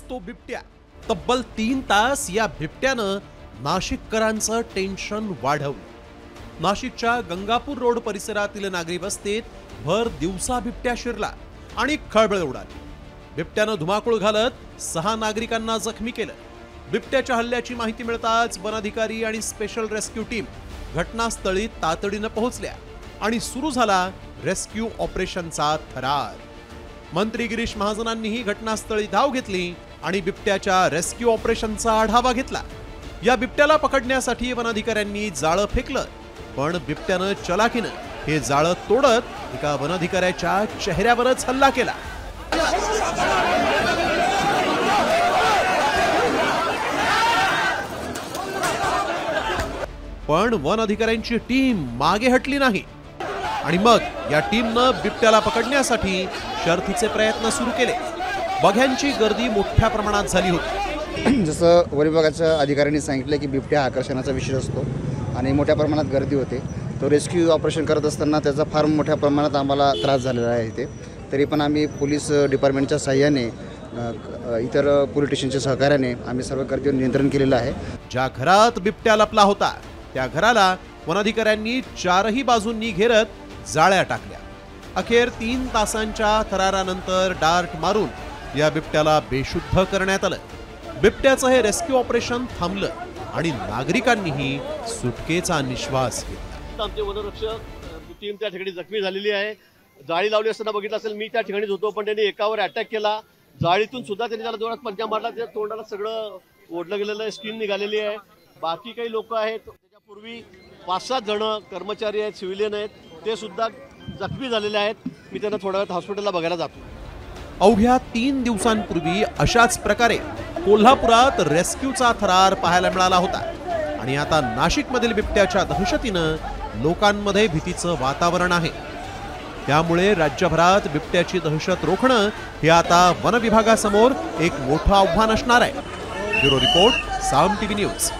तो बिबट्या। तब्बल 3 तास या बिबट्यानं नाशिककरांचं टेन्शन वाढवलं। नाशिकच्या गंगापूर रोड परिसरातील नागरी वस्तीत भर दिवसा बिबट्या शिरला आणि खळबळ उडाली। बिबट्यानं धुमाकूळ घालत 6 नागरिकांना जखमी केलं। बिबट्याच्या हल्ल्याची माहिती मिळताच वन अधिकारी आणि स्पेशल रेस्क्यू टीम घटनास्थळी तातडीनं पोहोचल्या आणि सुरू झाला रेस्क्यू ऑपरेशनचा थरार। मंत्री गिरीश महाजनांनीही घटनास्थळी धाव घेतली आणि बिबट्याच्या रेस्क्यू ऑपरेशनचा आढावा घेतला। या बिबट्याला पकडण्यासाठी वन अधिकाऱ्यांनी जाळं फेकलं, पण बिबट्यानं चलाखीनं हे जाळं तोडत एका वन अधिकाऱ्याच्या चेहऱ्यावरच हल्ला केला। पण वन अधिकाऱ्यांची टीम मागे हटली नाही आणि मग या टीमनं बिबट्याला पकडण्यासाठी शर्थीचे प्रयत्न सुरू केले। बघ्यांची गर्दी मोठ्या प्रमाणात झाली होती। जसं वन विभागाच्या अधिकाऱ्यांनी सांगितलं की बिबट्या आकर्षणाचा विषय असतो आणि मोठ्या प्रमाणात गर्दी होते। तो रेस्क्यू ऑपरेशन करत असताना त्याचा फार मोठ्या प्रमाणात आम्हाला त्रास झालेला आहे इथे। तरी पण आम्ही पोलीस डिपार्टमेंटच्या सहाय्याने इतर पोलीस स्टेशनच्या सहकार्याने आम्ही सर्व गर्दीवर नियंत्रण केलेलं आहे। ज्या घरात बिबट्या लपला होता त्या घराला वन अधिकाऱ्यांनी 4ही बाजूंनी घेरत जाळ्या टाकल्या। अखेर 3 तासांच्या थरारानंतर डार्ट मारून या बिबट्याला बेशुद्ध करण्यात आलं। बिबट्याचं हे रेस्क्यू ऑपरेशन थांबलं आणि नागरिकांनीही सुटकेचा निश्वास घेतला। आमचे वनरक्षक टीम त्या ठिकाणी जखमी झालेली आहे। जाळी लावली असताना बघितलं असेल, मी त्या ठिकाणीच होतो, पण त्यांनी एकावर अटॅक केला। जाळीतून सुद्धा त्यांनी त्याला जोरात पंजा मारला, त्या तोंडाला सगळं ओढलं गेलेलं आहे, स्किन निघालेली आहे। बाकी काही लोक आहेत, त्याच्यापूर्वी 5-7 जण कर्मचारी आहेत, सिव्हिलियन आहेत, ते सुद्धा जखमी झालेले आहेत। मी त्यांना थोड्या वेळात हॉस्पिटलला बघायला जातो। अवघ्या 3 दिवसांपूर्वी अशाच प्रकारे कोल्हापुरात रेस्क्यूचा थरार पाहायला मिळाला होता आणि आता नाशिकमधील बिबट्याच्या दहशतीनं लोकांमध्ये भीतीचं वातावरण आहे। त्यामुळे राज्यभरात बिबट्याची दहशत रोखणं हे आता वन विभागासमोर एक मोठं आव्हान असणार आहे। ब्युरो रिपोर्ट, साम टीव्ही न्यूज।